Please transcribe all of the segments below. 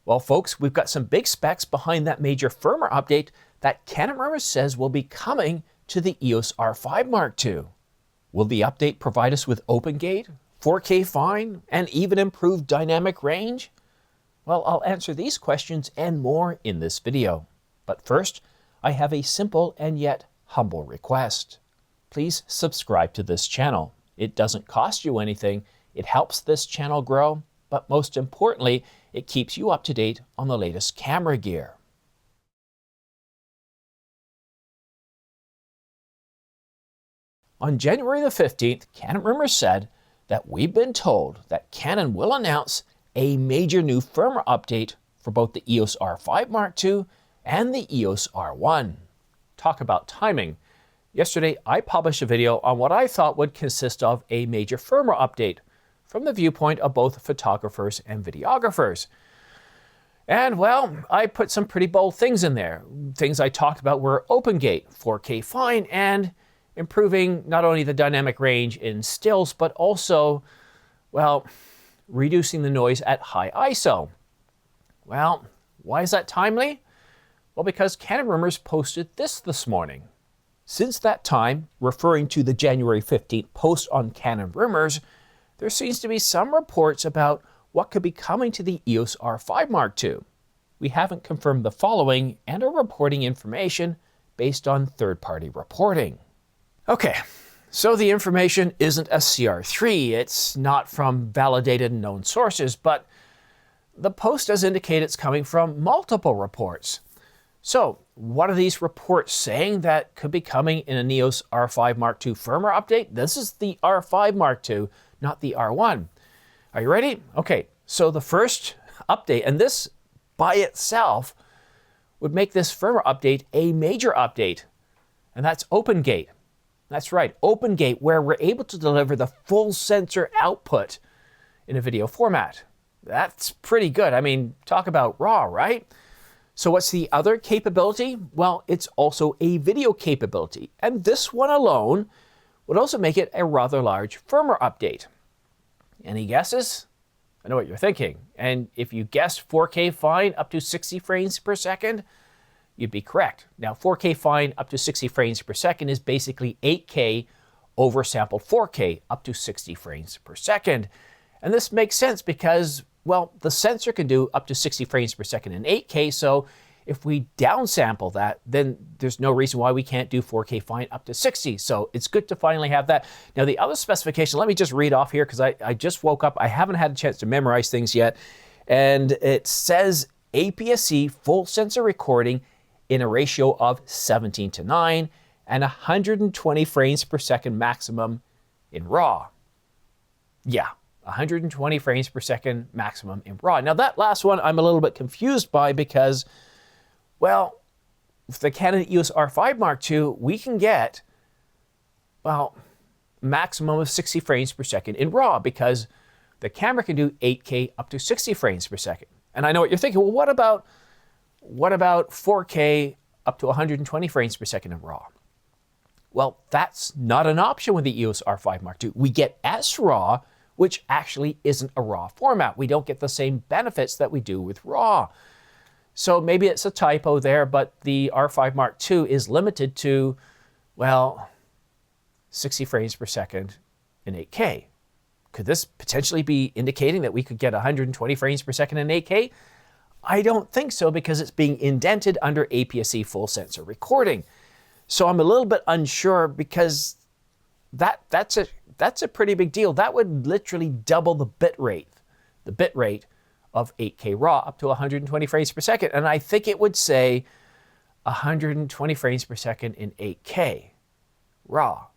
Well, folks, we've got some big specs behind that major firmware update that Canon rumors says will be coming to the EOS R5 Mark II. Will the update provide us with open gate, 4K fine, and even improved dynamic range? Well, I'll answer these questions and more in this video. But first, I have a simple and yet humble request. Please subscribe to this channel. It doesn't cost you anything, it helps this channel grow, but most importantly, it keeps you up to date on the latest camera gear. On January the 15th, Canon rumors said that we've been told that Canon will announce a major new firmware update for both the EOS R5 Mark II and the EOS R1. Talk about timing. Yesterday, I published a video on what I thought would consist of a major firmware update from the viewpoint of both photographers and videographers. And well, I put some pretty bold things in there. Things I talked about were open gate, 4K fine, and improving not only the dynamic range in stills, but also, well, reducing the noise at high ISO. Well, why is that timely? Well, because Canon rumors posted this morning. Since that time, referring to the January 15th post on Canon rumors, there seems to be some reports about what could be coming to the EOS R5 Mark II. We haven't confirmed the following and are reporting information based on third-party reporting. Okay, so the information isn't a CR3, it's not from validated known sources, but the post does indicate it's coming from multiple reports. So, what are these reports saying that could be coming in an EOS R5 Mark II firmware update? This is the R5 Mark II, not the R1. Are you ready? Okay, so the first update, and this by itself would make this firmware update a major update, and that's open gate. That's right, open gate, where we're able to deliver the full sensor output in a video format. That's pretty good. I mean, talk about raw, right? So what's the other capability? Well, it's also a video capability, and this one alone would also make it a rather large firmware update. Any guesses? I know what you're thinking. And if you guessed 4K fine up to 60 frames per second, you'd be correct. Now, 4K fine up to 60 frames per second is basically 8K over sampled 4K up to 60 frames per second. And this makes sense because, well, the sensor can do up to 60 frames per second in 8K, so if we downsample that, then there's no reason why we can't do 4K fine up to 60. So it's good to finally have that. Now, the other specification, let me just read off here because I just woke up. I haven't had a chance to memorize things yet. And it says APS-C full sensor recording in a ratio of 17:9 and 120 frames per second maximum in RAW. Yeah, 120 frames per second maximum in RAW. Now, that last one I'm a little bit confused by because, well, with the Canon EOS R5 Mark II, we can get, well, maximum of 60 frames per second in RAW because the camera can do 8K up to 60 frames per second. And I know what you're thinking, well, what about 4K up to 120 frames per second in RAW? Well, that's not an option with the EOS R5 Mark II. We get SRAW, which actually isn't a RAW format. We don't get the same benefits that we do with RAW. So maybe it's a typo there, but the R5 Mark II is limited to, well, 60 frames per second in 8K. Could this potentially be indicating that we could get 120 frames per second in 8K? I don't think so because it's being indented under APS-C full sensor recording. So I'm a little bit unsure because that's a pretty big deal. That would literally double the bit rate of 8K RAW up to 120 frames per second. And I think it would say 120 frames per second in 8K RAW.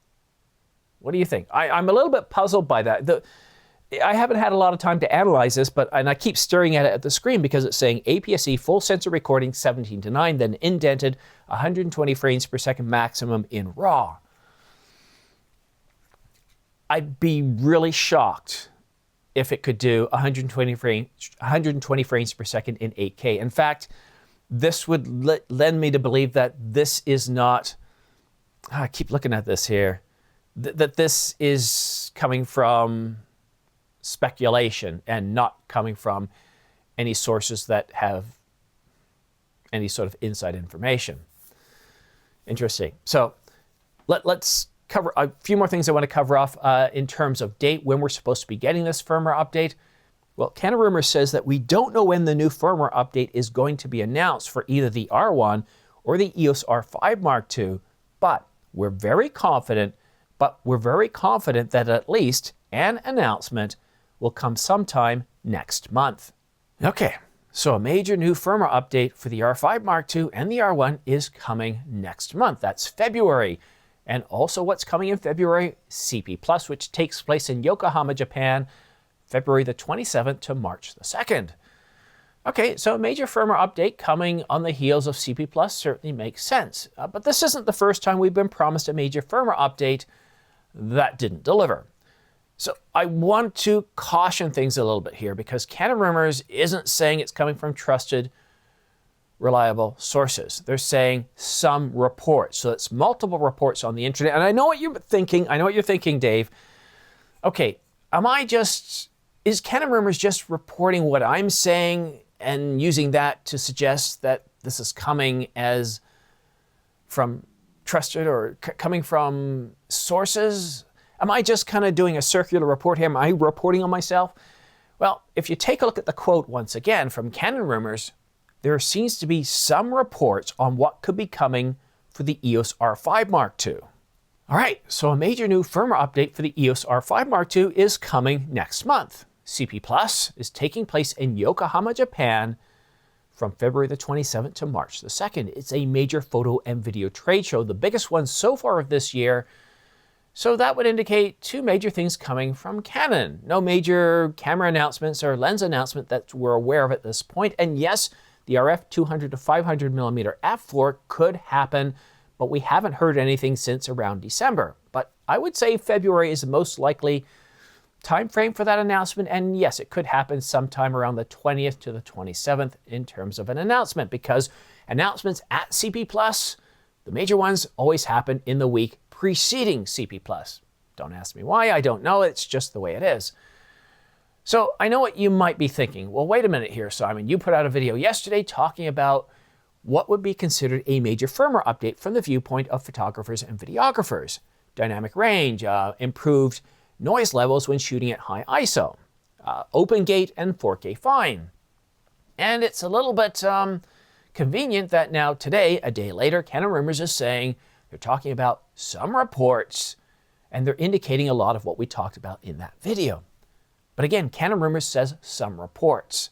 What do you think? I'm a little bit puzzled by that. I haven't had a lot of time to analyze this, and I keep staring at it at the screen because it's saying APS-C full sensor recording 17:9, then indented 120 frames per second maximum in RAW. I'd be really shocked if it could do 120 frames per second in 8K. In fact, this would lend me to believe that this is not, I keep looking at this here, that this is coming from speculation and not coming from any sources that have any sort of inside information. Interesting. So let's cover a few more things I want to cover off in terms of date, when we're supposed to be getting this firmware update. Well, Canon Rumors says that we don't know when the new firmware update is going to be announced for either the R1 or the EOS R5 Mark II, but we're very confident that at least an announcement will come sometime next month. Okay, so a major new firmware update for the R5 Mark II and the R1 is coming next month. That's February. And also what's coming in February, CP Plus, which takes place in Yokohama, Japan, February the 27th to March the 2nd. Okay, so a major firmware update coming on the heels of CP Plus certainly makes sense. But this isn't the first time we've been promised a major firmware update that didn't deliver. So I want to caution things a little bit here, because Canon Rumors isn't saying it's coming from trusted, reliable sources. They're saying some reports. So it's multiple reports on the internet. And I know what you're thinking, Dave. Okay, is Canon Rumors just reporting what I'm saying and using that to suggest that this is coming as from trusted or coming from sources? Am I just kind of doing a circular report here? Am I reporting on myself? Well, if you take a look at the quote once again from Canon Rumors, there seems to be some reports on what could be coming for the EOS R5 Mark II. All right, so a major new firmware update for the EOS R5 Mark II is coming next month. CP Plus is taking place in Yokohama, Japan from February the 27th to March the 2nd. It's a major photo and video trade show, the biggest one so far of this year. So that would indicate two major things coming from Canon. No major camera announcements or lens announcement that we're aware of at this point. And yes, the RF 200 to 500mm f4 could happen, but we haven't heard anything since around December. But I would say February is the most likely time frame for that announcement, and yes, it could happen sometime around the 20th to the 27th in terms of an announcement, because announcements at CP Plus, the major ones, always happen in the week preceding CP Plus. Don't ask me why, I don't know, it's just the way it is. So I know what you might be thinking. Well, wait a minute here, Simon. You put out a video yesterday talking about what would be considered a major firmware update from the viewpoint of photographers and videographers. Dynamic range, improved noise levels when shooting at high ISO, open gate, and 4K fine. And it's a little bit convenient that now today, a day later, Canon Rumors is saying they're talking about some reports, and they're indicating a lot of what we talked about in that video. But again, Canon Rumors says some reports.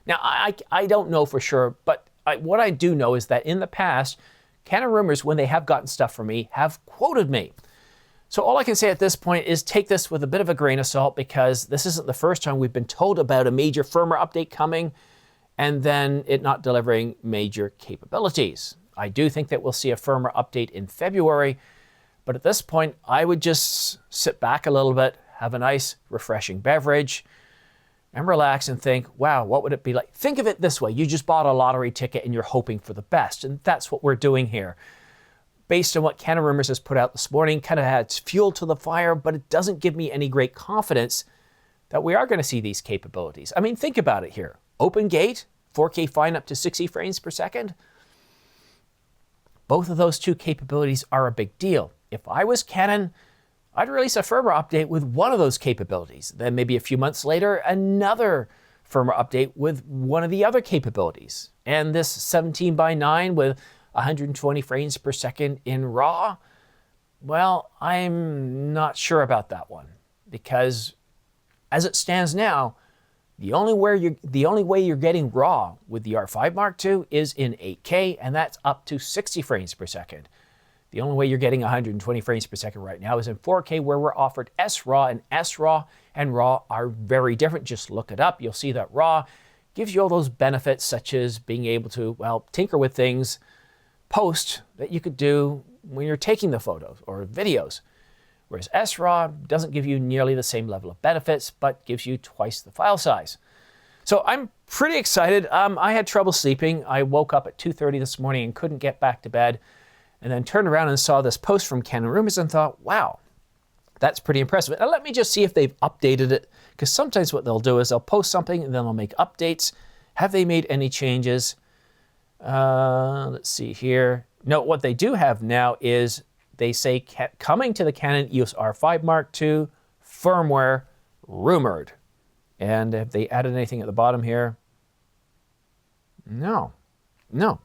Now, I don't know for sure, but what I do know is that in the past, Canon Rumors, when they have gotten stuff from me, have quoted me. So all I can say at this point is take this with a bit of a grain of salt, because this isn't the first time we've been told about a major firmware update coming and then it not delivering major capabilities. I do think that we'll see a firmware update in February, but at this point, I would just sit back a little bit, have a nice, refreshing beverage, and relax and think, wow, what would it be like? Think of it this way. You just bought a lottery ticket and you're hoping for the best, and that's what we're doing here. Based on what Canon Rumors has put out this morning, kind of adds fuel to the fire, but it doesn't give me any great confidence that we are going to see these capabilities. I mean, think about it here. Open gate, 4K fine up to 60 frames per second. Both of those two capabilities are a big deal. If I was Canon, I'd release a firmware update with one of those capabilities. Then maybe a few months later, another firmware update with one of the other capabilities. And this 17:9 with 120 frames per second in RAW, well, I'm not sure about that one, because as it stands now, the only way you're getting RAW with the R5 Mark II is in 8K, and that's up to 60 frames per second. The only way you're getting 120 frames per second right now is in 4K, where we're offered SRAW, and SRAW and RAW are very different. Just look it up. You'll see that RAW gives you all those benefits, such as being able to, well, tinker with things post that you could do when you're taking the photos or videos. Whereas SRAW doesn't give you nearly the same level of benefits, but gives you twice the file size. So I'm pretty excited. I had trouble sleeping. I woke up at 2:30 this morning and couldn't get back to bed, and then turned around and saw this post from Canon Rumors and thought, wow, that's pretty impressive. Now let me just see if they've updated it, because sometimes what they'll do is they'll post something and then they'll make updates. Have they made any changes? Let's see here. No, what they do have now is they say coming to the Canon EOS R5 Mark II firmware rumored. And have they added anything at the bottom here? No.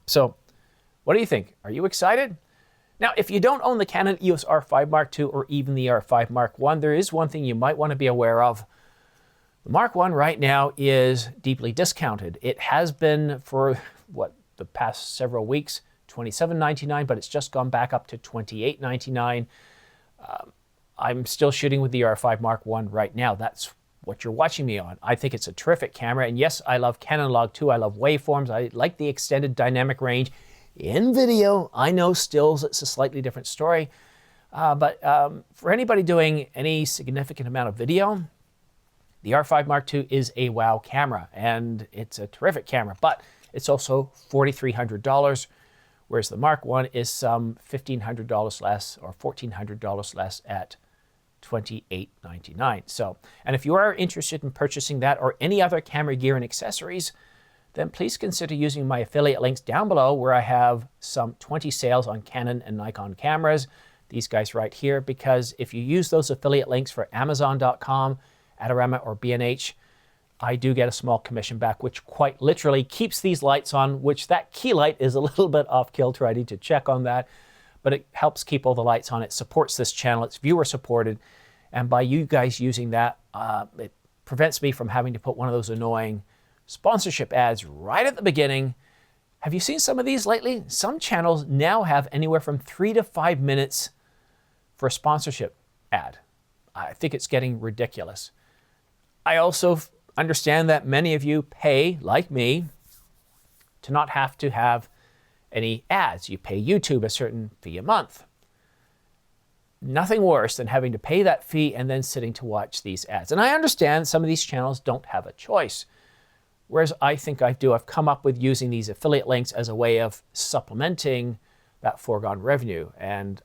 So what do you think? Are you excited? Now, if you don't own the Canon EOS R5 Mark II or even the R5 Mark I, there is one thing you might want to be aware of. The Mark I right now is deeply discounted. It has been for, the past several weeks, $27.99, but it's just gone back up to $28.99. I'm still shooting with the R5 Mark I right now. That's what you're watching me on. I think it's a terrific camera, and yes, I love Canon Log 2. I love waveforms. I like the extended dynamic range. In video, I know stills, it's a slightly different story, but for anybody doing any significant amount of video, the R5 Mark II is a wow camera, and it's a terrific camera, but it's also $4,300, whereas the Mark I is some $1,500 less or $1,400 less at $28.99. So, and if you are interested in purchasing that or any other camera gear and accessories, then please consider using my affiliate links down below, where I have some 20 sales on Canon and Nikon cameras, these guys right here, because if you use those affiliate links for Amazon.com, Adorama, or B&H, I do get a small commission back, which quite literally keeps these lights on, which that key light is a little bit off kilter. I need to check on that, but it helps keep all the lights on. It supports this channel. It's viewer supported. And by you guys using that, it prevents me from having to put one of those annoying sponsorship ads right at the beginning. Have you seen some of these lately? Some channels now have anywhere from 3 to 5 minutes for a sponsorship ad. I think it's getting ridiculous. I also understand that many of you pay, like me, to not have to have any ads. You pay YouTube a certain fee a month. Nothing worse than having to pay that fee and then sitting to watch these ads. And I understand some of these channels don't have a choice, whereas I think I do. I've come up with using these affiliate links as a way of supplementing that foregone revenue. And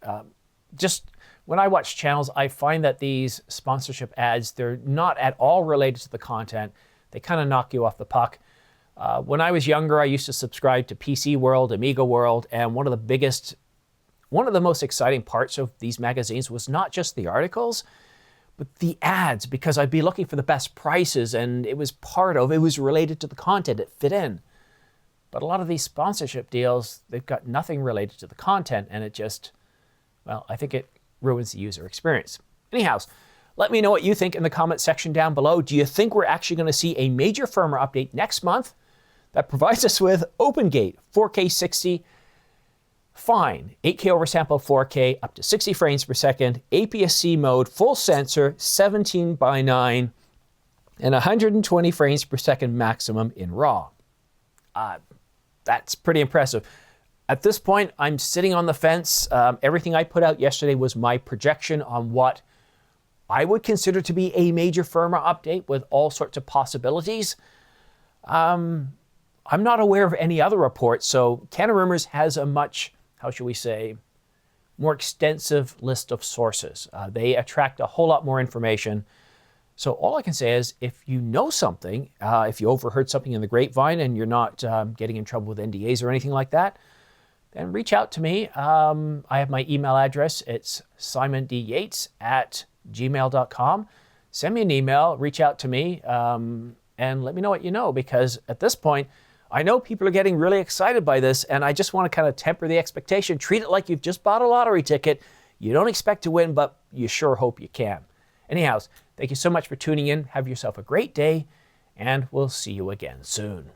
just when I watch channels, I find that these sponsorship ads, they're not at all related to the content. They kind of knock you off the puck. When I was younger, I used to subscribe to PC World, Amiga World, and one of the most exciting parts of these magazines was not just the articles, but the ads, because I'd be looking for the best prices, and it was related to the content. It fit in. But a lot of these sponsorship deals, they've got nothing related to the content, and it just, well, I think it ruins the user experience. Anyhow, let me know what you think in the comment section down below. Do you think we're actually going to see a major firmware update next month that provides us with OpenGate, 4K 60, fine, 8K oversample 4K, up to 60 frames per second, APS-C mode, full sensor, 17:9, and 120 frames per second maximum in RAW? That's pretty impressive. At this point, I'm sitting on the fence. Everything I put out yesterday was my projection on what I would consider to be a major firmware update with all sorts of possibilities. I'm not aware of any other reports, so Canon Rumors has a much, how should we say, more extensive list of sources. They attract a whole lot more information. So all I can say is, if you know something, if you overheard something in the grapevine and you're not getting in trouble with NDAs or anything like that, then reach out to me. I have my email address. It's simondyates@gmail.com. Send me an email, reach out to me, and let me know what you know, because at this point, I know people are getting really excited by this, and I just want to kind of temper the expectation. Treat it like you've just bought a lottery ticket. You don't expect to win, but you sure hope you can. Anyhow, thank you so much for tuning in. Have yourself a great day, and we'll see you again soon.